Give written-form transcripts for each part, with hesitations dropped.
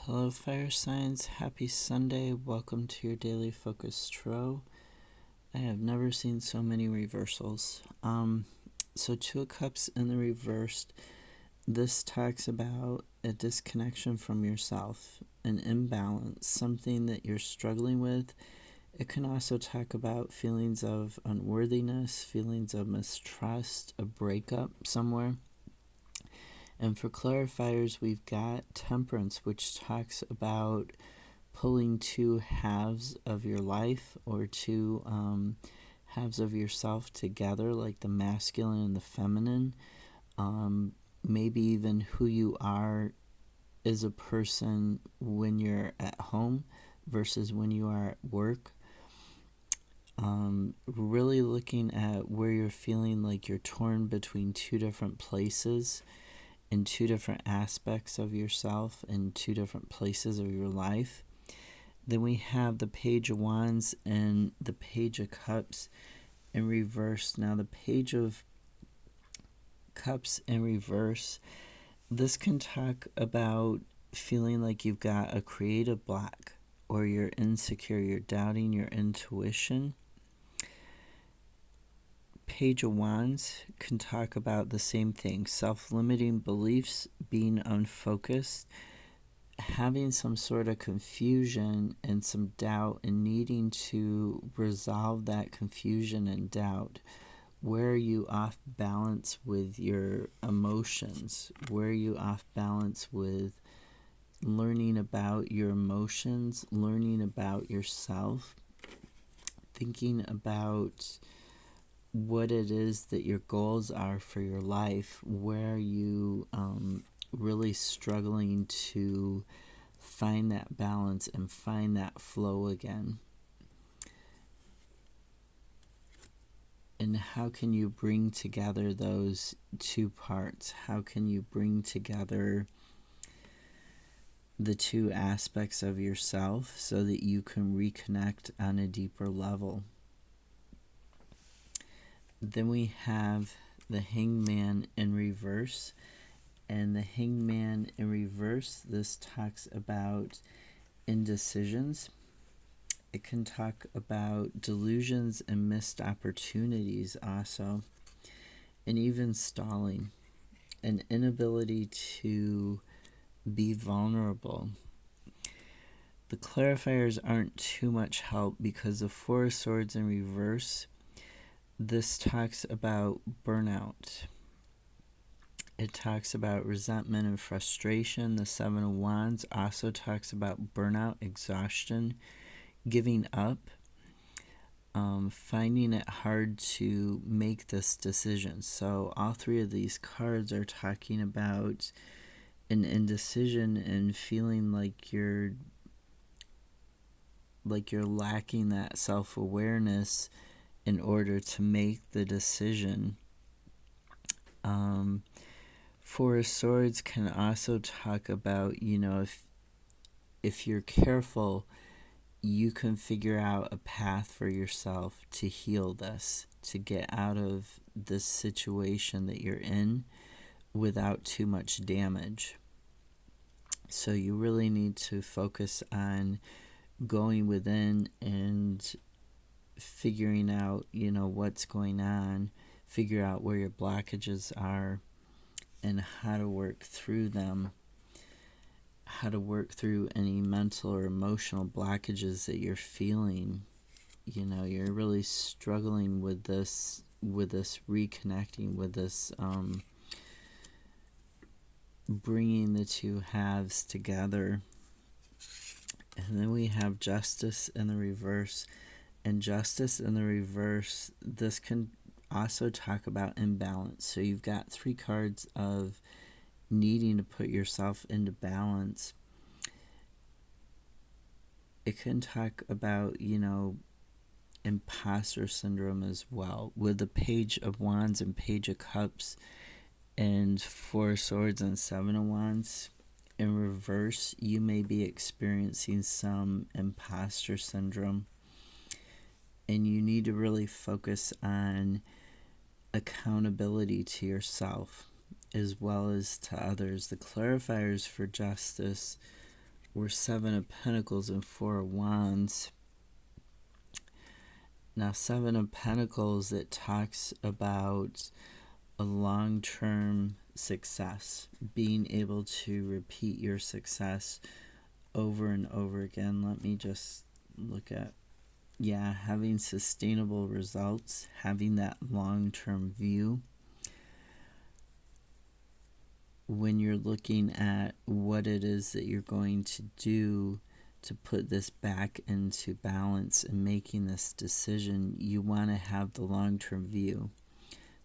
Hello, fire signs. Happy Sunday. Welcome to your daily focus tarot. I have never seen so many reversals. So Two of Cups in the reversed. This talks about a disconnection from yourself, an imbalance, something that you're struggling with. It can also talk about feelings of unworthiness, feelings of mistrust, a breakup somewhere. And for clarifiers, we've got Temperance, which talks about pulling two halves of your life or two halves of yourself together, like the masculine and the feminine. Maybe even who you are as a person when you're at home versus when you are at work. Really looking at where you're feeling like you're torn between two different places in two different aspects of yourself in two different places of your life. Then we have the Page of Wands and the Page of Cups in reverse. Now the Page of Cups in reverse, this can talk about feeling like you've got a creative block or you're insecure, you're doubting your intuition. Page of Wands can talk about the same thing, self-limiting beliefs, being unfocused, having some sort of confusion and some doubt and needing to resolve that confusion and doubt. Where are you off balance with your emotions? Where are you off balance with learning about your emotions, learning about yourself, thinking about what it is that your goals are for your life? Where are you really struggling to find that balance and find that flow again? And how can you bring together those two parts? How can you bring together the two aspects of yourself so that you can reconnect on a deeper level? Then we have the Hangman in reverse. And the Hangman in reverse, this talks about indecisions. It can talk about delusions and missed opportunities also. And even stalling. An inability to be vulnerable. The clarifiers aren't too much help because the Four of Swords in reverse, this talks about burnout. It talks about resentment and frustration. The Seven of Wands also talks about burnout, exhaustion, giving up, finding it hard to make this decision. So all three of these cards are talking about an indecision and feeling like you're lacking that self-awareness in order to make the decision. Four of Swords can also talk about, if you're careful, you can figure out a path for yourself to heal this, to get out of this situation that you're in without too much damage. So you really need to focus on going within and figuring out, what's going on, figure out where your blockages are and how to work through them, how to work through any mental or emotional blockages that you're feeling. You're really struggling with this reconnecting, with this bringing the two halves together. And then we have Justice in the reverse. And Justice in the reverse, this can also talk about imbalance. So you've got three cards of needing to put yourself into balance. It can talk about, imposter syndrome as well. With the Page of Wands and Page of Cups and Four of Swords and Seven of Wands in reverse, you may be experiencing some imposter syndrome. And you need to really focus on accountability to yourself as well as to others. The clarifiers for Justice were Seven of Pentacles and Four of Wands. Now, Seven of Pentacles, it talks about a long-term success, being able to repeat your success over and over again. Let me just look at, having sustainable results, having that long-term view. When you're looking at what it is that you're going to do to put this back into balance and making this decision, you want to have the long-term view.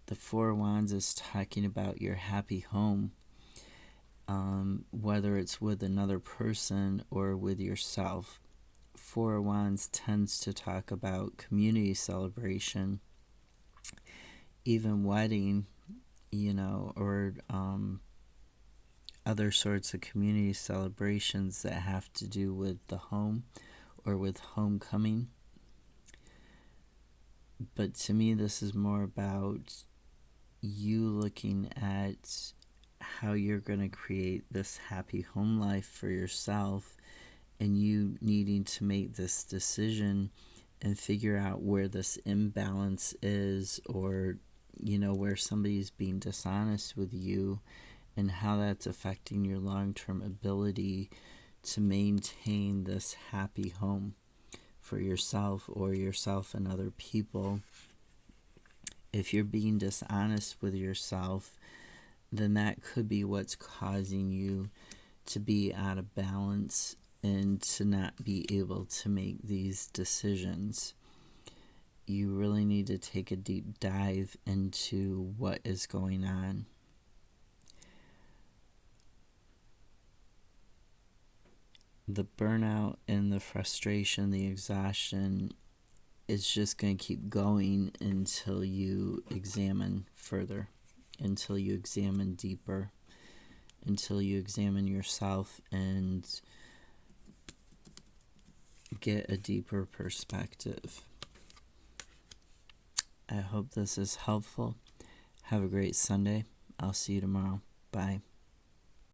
The Four of Wands is talking about your happy home, whether it's with another person or with yourself. Four of Wands tends to talk about community celebration, even wedding, or other sorts of community celebrations that have to do with the home or with homecoming. But to me, this is more about you looking at how you're going to create this happy home life for yourself, and you needing to make this decision and figure out where this imbalance is, or where somebody's being dishonest with you, and how that's affecting your long-term ability to maintain this happy home for yourself or yourself and other people. If you're being dishonest with yourself, then that could be what's causing you to be out of balance and to not be able to make these decisions. You really need to take a deep dive into what is going on. The burnout and the frustration, the exhaustion, is just going to keep going until you examine further, until you examine deeper, until you examine yourself and get a deeper perspective. I hope this is helpful. Have a great Sunday. I'll see you tomorrow. Bye.